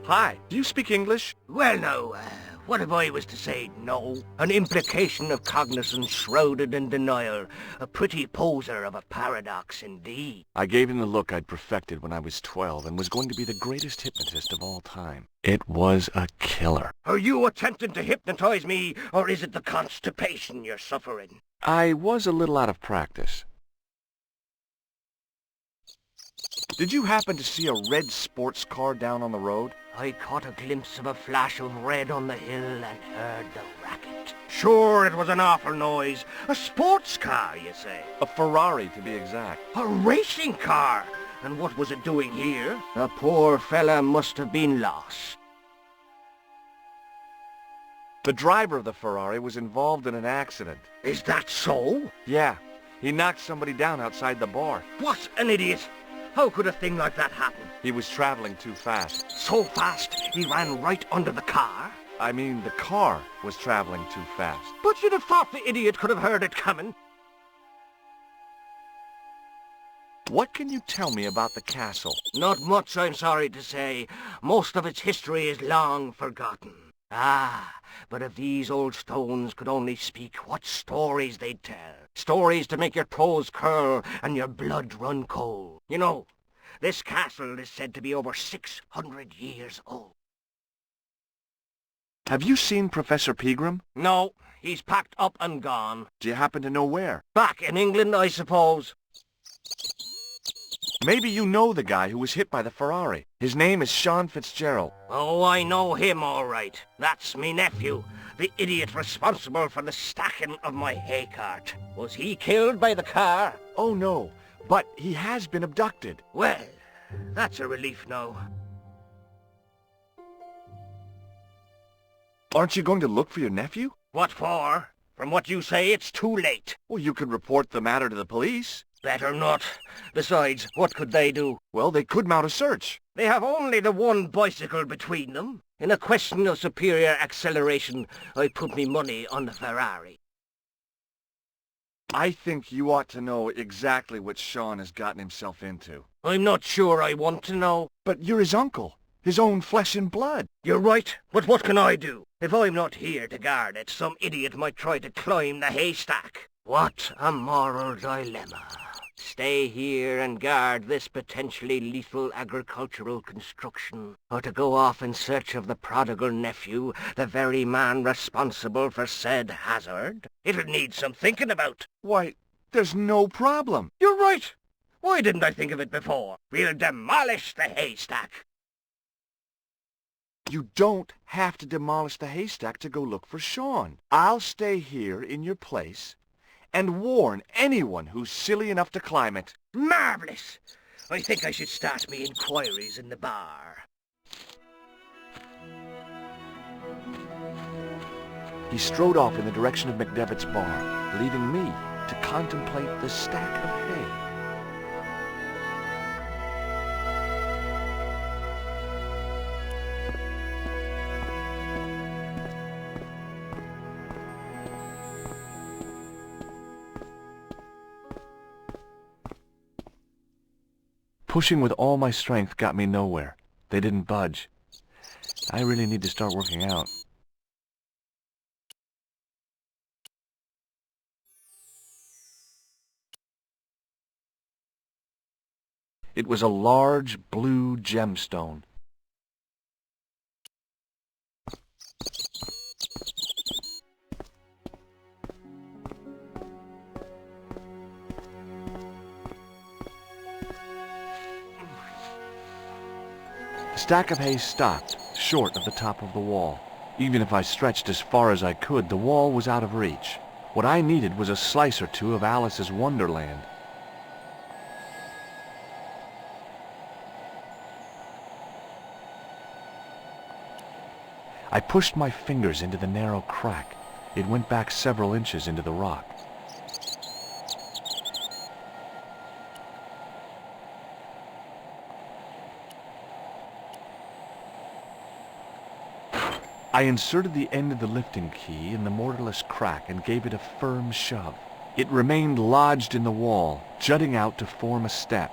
Hi, do you speak English? Well, no, what if I was to say no? An implication of cognizance shrouded in denial. A pretty poser of a paradox indeed. I gave him the look I'd perfected when I was 12 and was going to be the greatest hypnotist of all time. It was a killer. Are you attempting to hypnotize me, or is it the constipation you're suffering? I was a little out of practice. Did you happen to see a red sports car down on the road? I caught a glimpse of a flash of red on the hill and heard the racket. Sure, it was an awful noise. A sports car, you say? A Ferrari, to be exact. A racing car? And what was it doing here? The poor fella must have been lost. The driver of the Ferrari was involved in an accident. Is that so? Yeah, he knocked somebody down outside the bar. What an idiot! How could a thing like that happen? He was traveling too fast. So fast, he ran right under the car? I mean, the car was traveling too fast. But you'd have thought the idiot could have heard it coming. What can you tell me about the castle? Not much, I'm sorry to say. Most of its history is long forgotten. Ah, but if these old stones could only speak, what stories they'd tell. Stories to make your toes curl and your blood run cold. You know, this castle is said to be over 600 years old. Have you seen Professor Pegram? No, he's packed up and gone. Do you happen to know where? Back in England, I suppose. Maybe you know the guy who was hit by the Ferrari. His name is Sean Fitzgerald. Oh, I know him all right. That's me nephew, the idiot responsible for the stacking of my hay cart. Was he killed by the car? Oh no, but he has been abducted. Well, that's a relief now. Aren't you going to look for your nephew? What for? From what you say, it's too late. Well, you could report the matter to the police. Better not. Besides, what could they do? Well, they could mount a search. They have only the one bicycle between them. In a question of superior acceleration, I put me money on the Ferrari. I think you ought to know exactly what Sean has gotten himself into. I'm not sure I want to know. But you're his uncle, his own flesh and blood. You're right, but what can I do? If I'm not here to guard it, some idiot might try to climb the haystack. What a moral dilemma. Stay here and guard this potentially lethal agricultural construction, or to go off in search of the prodigal nephew, the very man responsible for said hazard? It'll need some thinking about. Why, there's no problem. You're right. Why didn't I think of it before? We'll demolish the haystack. You don't have to demolish the haystack to go look for Sean. I'll stay here in your place and warn anyone who's silly enough to climb it. Marvellous! I think I should start me inquiries in the bar. He strode off in the direction of McDevitt's bar, leaving me to contemplate the stack of hay. Pushing with all my strength got me nowhere. They didn't budge. I really need to start working out. It was a large blue gemstone. The stack of hay stopped, short of the top of the wall. Even if I stretched as far as I could, the wall was out of reach. What I needed was a slice or two of Alice's Wonderland. I pushed my fingers into the narrow crack. It went back several inches into the rock. I inserted the end of the lifting key in the mortarless crack and gave it a firm shove. It remained lodged in the wall, jutting out to form a step.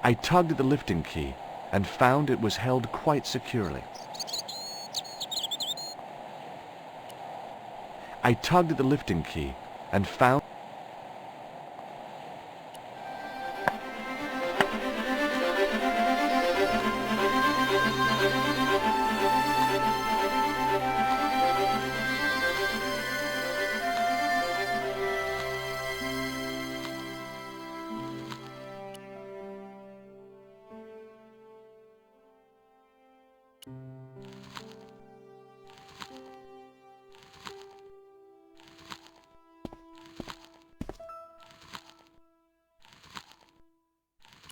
I tugged at the lifting key and found it was held quite securely. I tugged at the lifting key and found...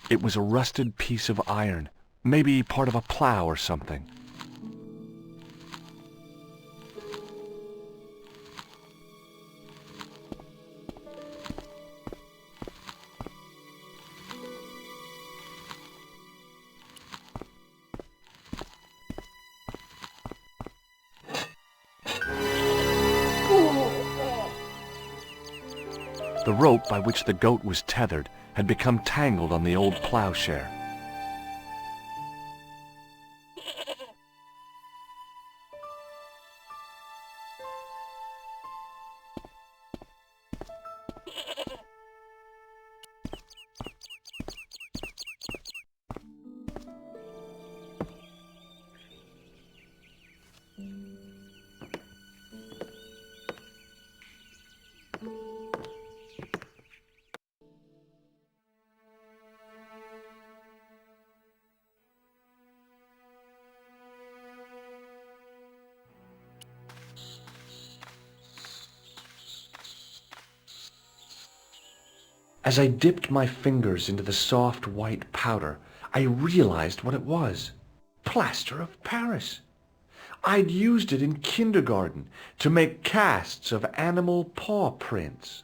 It was a rusted piece of iron, maybe part of a plow or something. The rope by which the goat was tethered had become tangled on the old plowshare. As I dipped my fingers into the soft white powder, I realized what it was. Plaster of Paris. I'd used it in kindergarten to make casts of animal paw prints.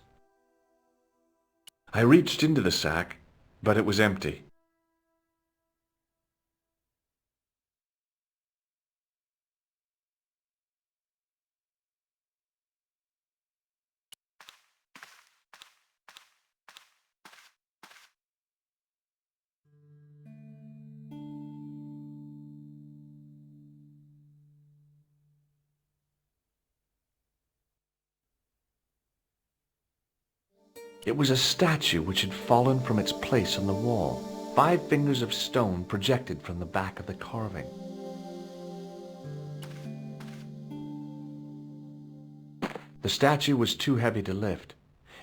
I reached into the sack, but it was empty. It was a statue which had fallen from its place on the wall. 5 fingers of stone projected from the back of the carving. The statue was too heavy to lift.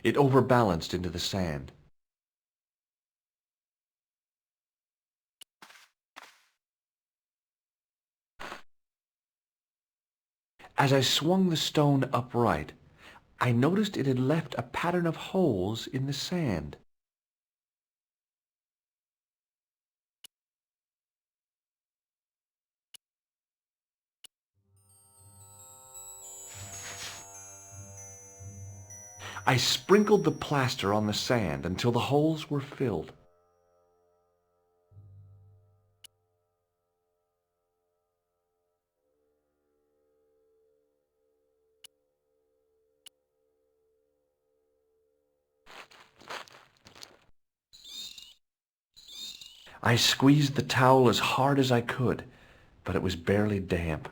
It overbalanced into the sand. As I swung the stone upright, I noticed it had left a pattern of holes in the sand. I sprinkled the plaster on the sand until the holes were filled. I squeezed the towel as hard as I could, but it was barely damp.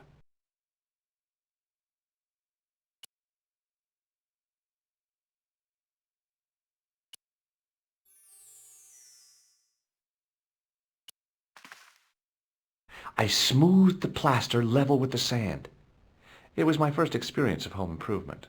I smoothed the plaster level with the sand. It was my first experience of home improvement.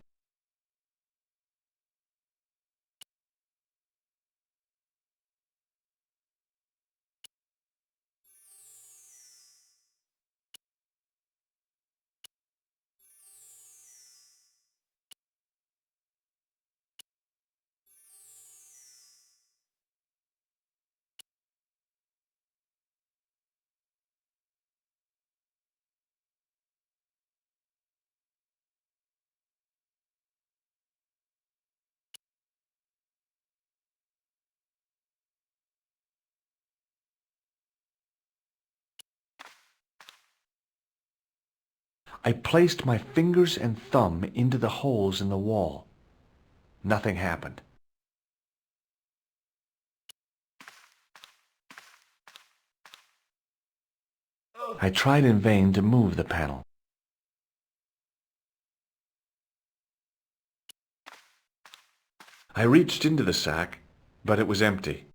I placed my fingers and thumb into the holes in the wall. Nothing happened. I tried in vain to move the panel. I reached into the sack, but it was empty.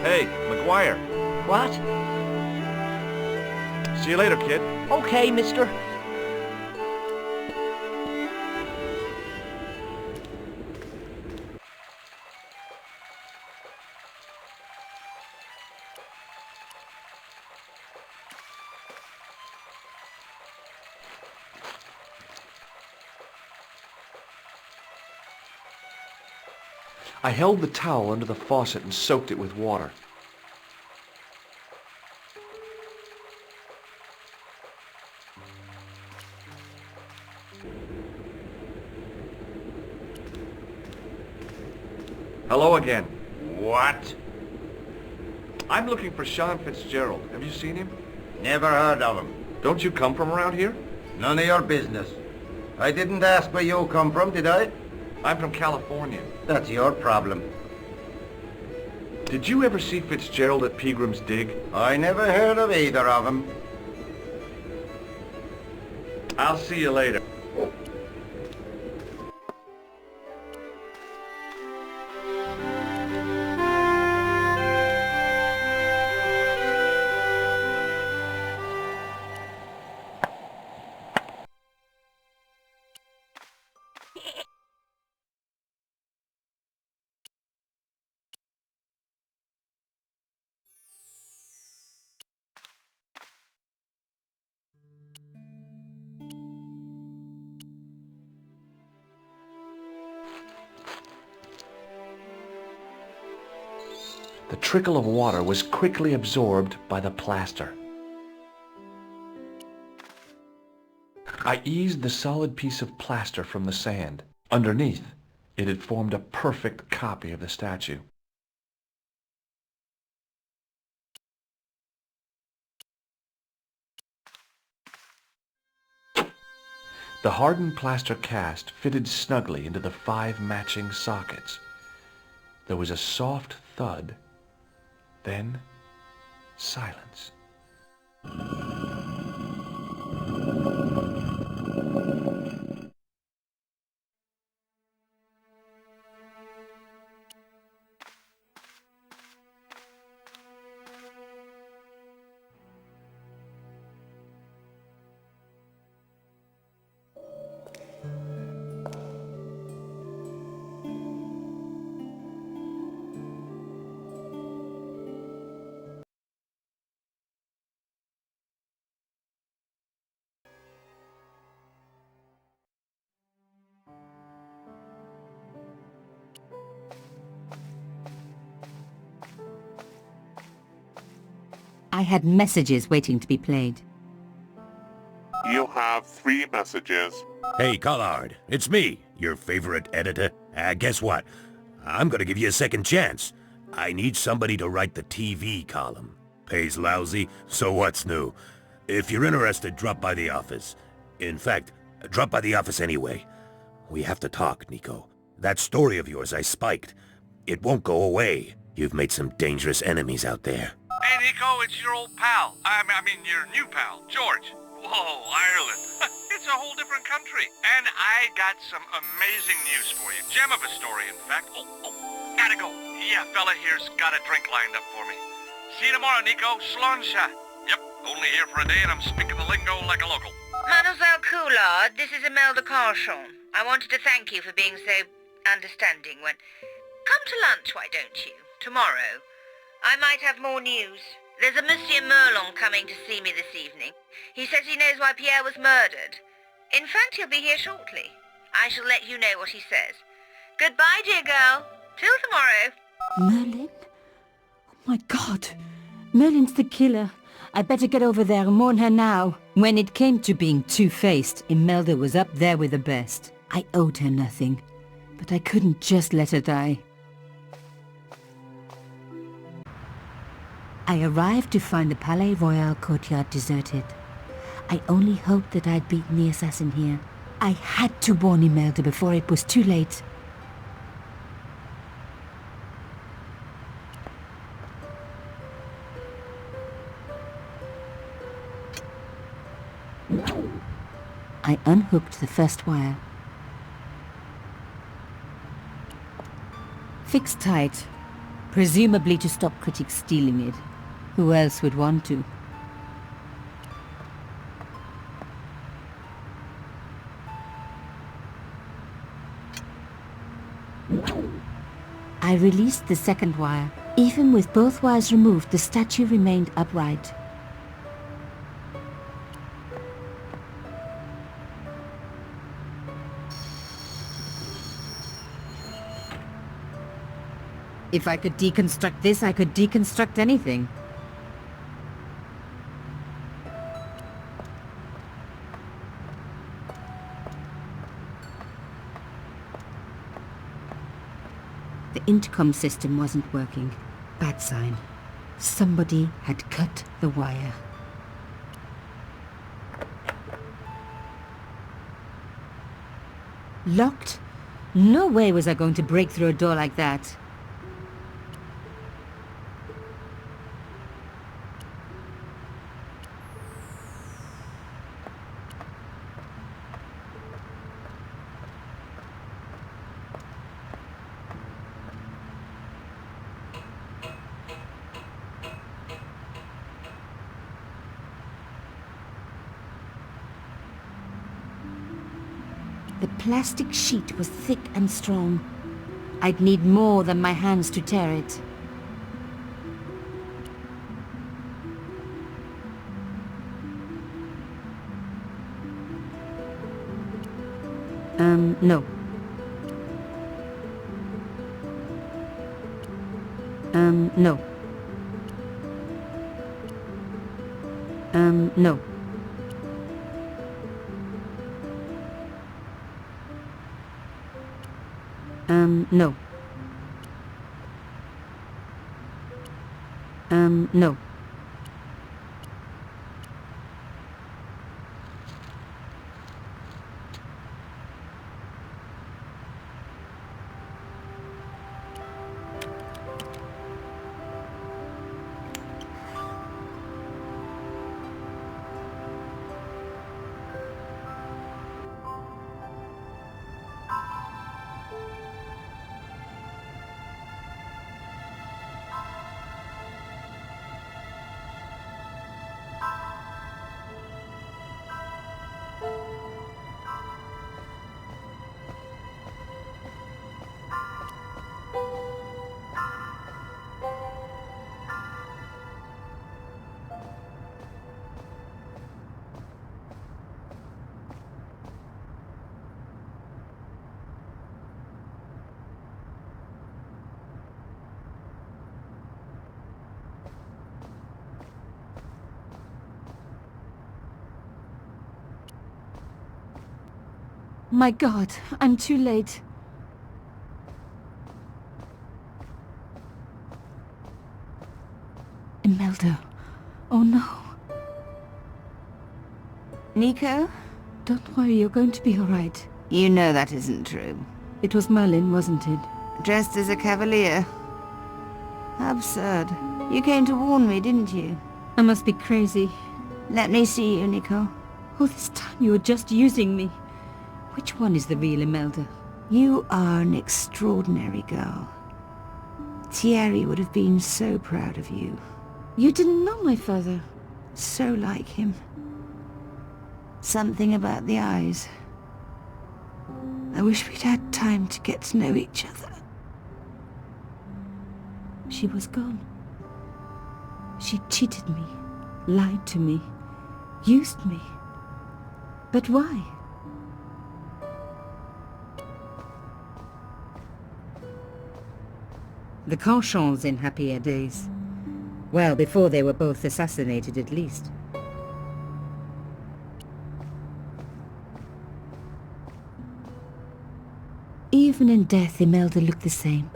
Hey, McGuire. What? See you later, kid. Okay, mister. I held the towel under the faucet and soaked it with water. Hello again. What? I'm looking for Sean Fitzgerald. Have you seen him? Never heard of him. Don't you come from around here? None of your business. I didn't ask where you come from, did I? I'm from California. That's your problem. Did you ever see Fitzgerald at Peagram's Dig? I never heard of either of them. I'll see you later. The trickle of water was quickly absorbed by the plaster. I eased the solid piece of plaster from the sand. Underneath, it had formed a perfect copy of the statue. The hardened plaster cast fitted snugly into the 5 matching sockets. There was a soft thud, then silence. I had messages waiting to be played. You have 3 messages. Hey, Collard, it's me, your favorite editor. Guess what? I'm gonna give you a second chance. I need somebody to write the TV column. Pays lousy, so what's new? If you're interested, drop by the office. In fact, drop by the office anyway. We have to talk, Nico. That story of yours I spiked. It won't go away. You've made some dangerous enemies out there. Hey, Nico, it's your old pal. I mean, your new pal, George. Whoa, Ireland. It's a whole different country. And I got some amazing news for you. Gem of a story, in fact. Oh, gotta go. Yeah, fella here's got a drink lined up for me. See you tomorrow, Nico. Slàinte. Yep, only here for a day and I'm speaking the lingo like a local. Mademoiselle Coulard, this is Imelda Carchon. I wanted to thank you for being so understanding when... Come to lunch, why don't you? Tomorrow. I might have more news. There's a Monsieur Merlon coming to see me this evening. He says he knows why Pierre was murdered. In fact, he'll be here shortly. I shall let you know what he says. Goodbye, dear girl. Till tomorrow. Merlin? Oh my God. Merlin's the killer. I better get over there and warn her now. When it came to being two-faced, Imelda was up there with the best. I owed her nothing, but I couldn't just let her die. I arrived to find the Palais Royal courtyard deserted. I only hoped that I'd beaten the assassin here. I had to warn Imelda before it was too late. I unhooked the first wire. Fixed tight, presumably to stop critics stealing it. Who else would want to? I released the second wire. Even with both wires removed, the statue remained upright. If I could deconstruct this, I could deconstruct anything. The intercom system wasn't working. Bad sign. Somebody had cut the wire. Locked? No way was I going to break through a door like that. The plastic sheet was thick and strong. I'd need more than my hands to tear it. No. No. No. No. No. My God, I'm too late. Imelda. Oh no. Nico? Don't worry, you're going to be all right. You know that isn't true. It was Merlin, wasn't it? Dressed as a cavalier. How absurd. You came to warn me, didn't you? I must be crazy. Let me see you, Nico. All this time you were just using me. Which one is the real Imelda? You are an extraordinary girl. Thierry would have been so proud of you. You didn't know my father. So like him. Something about the eyes. I wish we'd had time to get to know each other. She was gone. She cheated me, lied to me, used me. But why? The Carchons in happier days. Well, before they were both assassinated at least. Even in death, Imelda looked the same.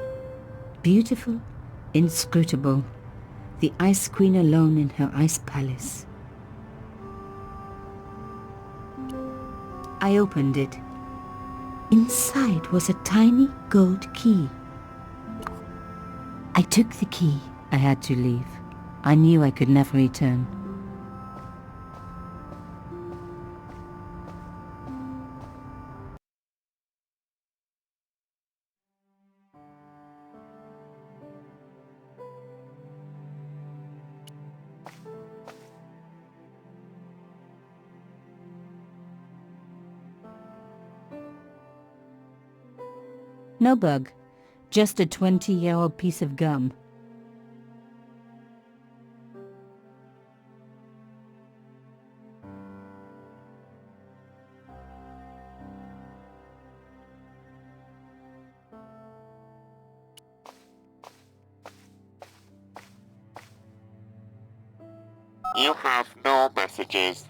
Beautiful, inscrutable. The Ice Queen alone in her ice palace. I opened it. Inside was a tiny gold key. I took the key. I had to leave. I knew I could never return. No bug. Just a 20-year-old piece of gum. You have no messages.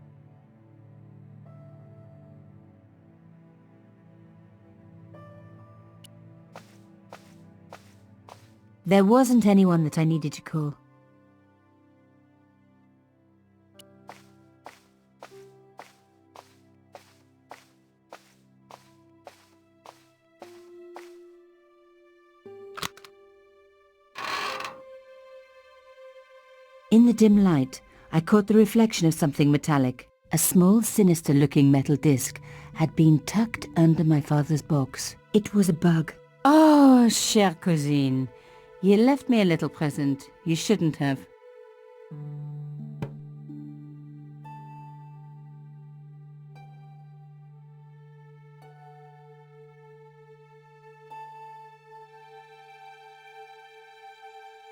There wasn't anyone that I needed to call. In the dim light, I caught the reflection of something metallic. A small, sinister-looking metal disc had been tucked under my father's box. It was a bug. Oh, chère cousine. You left me a little present. You shouldn't have.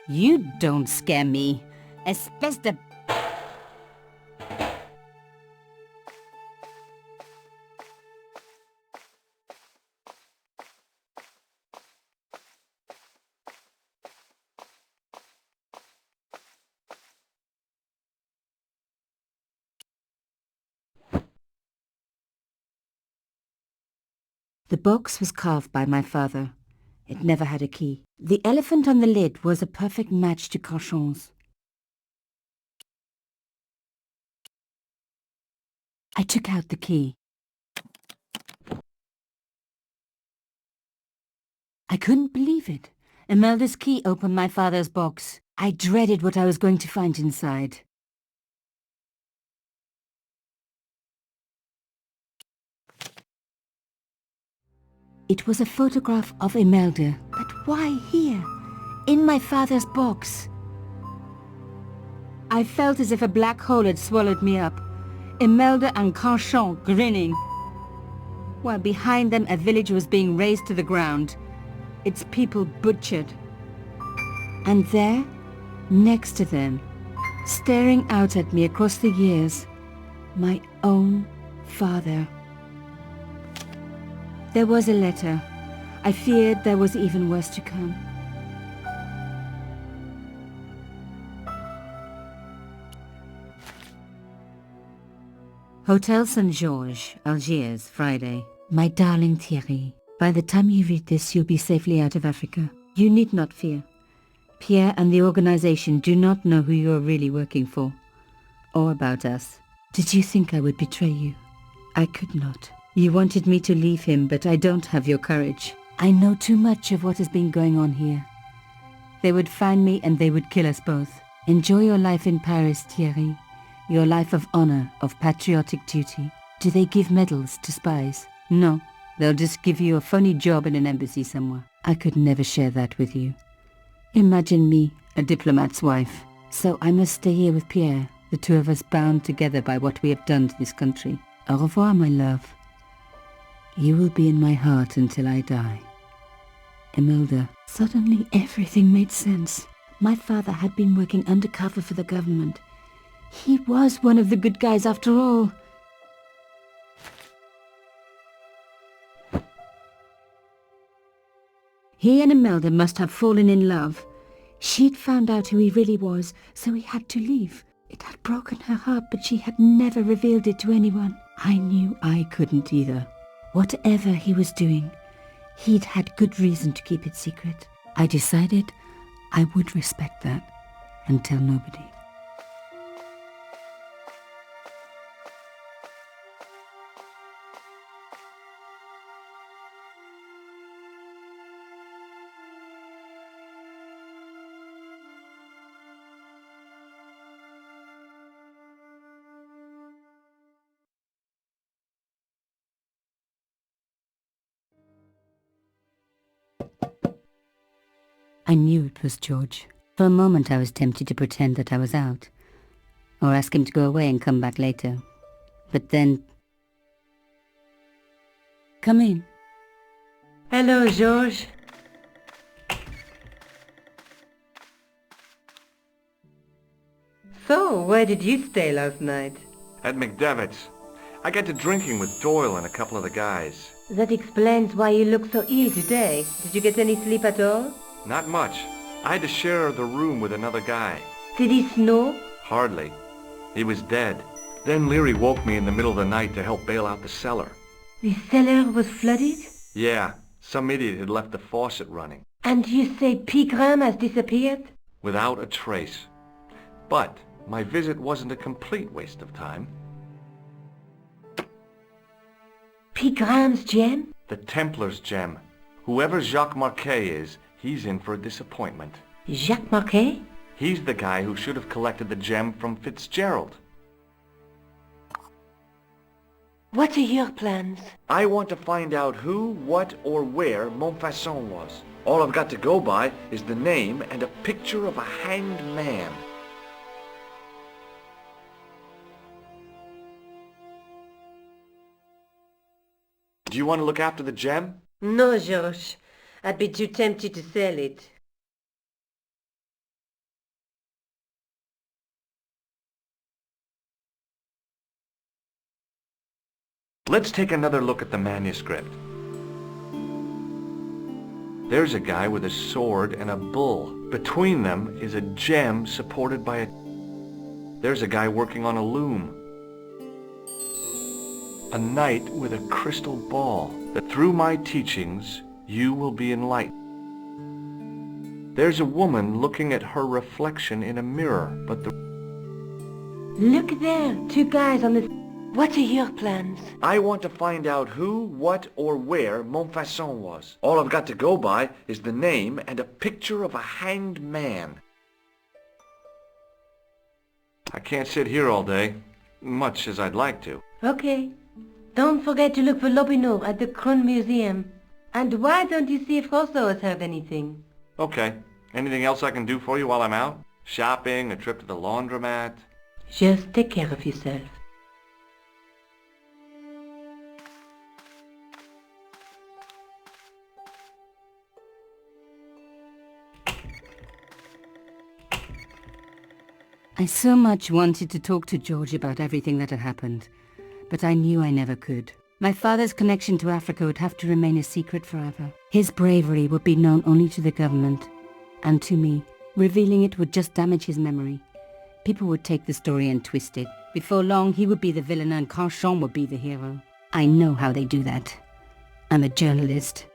You don't scare me. Espèce de... The box was carved by my father. It never had a key. The elephant on the lid was a perfect match to Carchon's. I took out the key. I couldn't believe it. Imelda's key opened my father's box. I dreaded what I was going to find inside. It was a photograph of Imelda. But why here? In my father's box? I felt as if a black hole had swallowed me up. Imelda and Carchon grinning. While behind them a village was being razed to the ground. Its people butchered. And there, next to them, staring out at me across the years, my own father. There was a letter. I feared there was even worse to come. Hotel St. George, Algiers, Friday. My darling Thierry, by the time you read this, you'll be safely out of Africa. You need not fear. Pierre and the organization do not know who you are really working for, or about us. Did you think I would betray you? I could not. You wanted me to leave him, but I don't have your courage. I know too much of what has been going on here. They would find me and they would kill us both. Enjoy your life in Paris, Thierry. Your life of honor, of patriotic duty. Do they give medals to spies? No. They'll just give you a funny job in an embassy somewhere. I could never share that with you. Imagine me, a diplomat's wife. So I must stay here with Pierre, the two of us bound together by what we have done to this country. Au revoir, my love. You will be in my heart until I die. Imelda, suddenly everything made sense. My father had been working undercover for the government. He was one of the good guys after all. He and Imelda must have fallen in love. She'd found out who he really was, so he had to leave. It had broken her heart, but she had never revealed it to anyone. I knew I couldn't either. Whatever he was doing, he'd had good reason to keep it secret. I decided I would respect that and tell nobody. I knew it was George. For a moment I was tempted to pretend that I was out, or ask him to go away and come back later. But then... Come in. Hello, George. So, where did you stay last night? At McDevitt's. I got to drinking with Doyle and a couple of the guys. That explains why you look so ill today. Did you get any sleep at all? Not much. I had to share the room with another guy. Did he snore? Hardly. He was dead. Then Leary woke me in the middle of the night to help bail out the cellar. The cellar was flooded? Yeah, some idiot had left the faucet running. And you say Pegram has disappeared? Without a trace. But my visit wasn't a complete waste of time. Pegram's gem? The Templars' gem. Whoever Jacques Marquet is, he's in for a disappointment. Jacques Marquet? He's the guy who should have collected the gem from Fitzgerald. What are your plans? I want to find out who, what, or where Montfaucon was. All I've got to go by is the name and a picture of a hanged man. Do you want to look after the gem? No, Georges. I'd be too tempted to sell it. Let's take another look at the manuscript. There's a guy with a sword and a bull. Between them is a gem supported by a... There's a guy working on a loom. A knight with a crystal ball. That through my teachings, you will be enlightened. There's a woman looking at her reflection in a mirror, but the... Look there, two guys on the... What are your plans? I want to find out who, what, or where Montfaucon was. All I've got to go by is the name and a picture of a hanged man. I can't sit here all day, much as I'd like to. Okay. Don't forget to look for Lobinot at the Kron Museum. And why don't you see if Rousseau has heard anything? Okay. Anything else I can do for you while I'm out? Shopping, a trip to the laundromat? Just take care of yourself. I so much wanted to talk to George about everything that had happened, but I knew I never could. My father's connection to Africa would have to remain a secret forever. His bravery would be known only to the government, and to me. Revealing it would just damage his memory. People would take the story and twist it. Before long, he would be the villain and Carchon would be the hero. I know how they do that. I'm a journalist.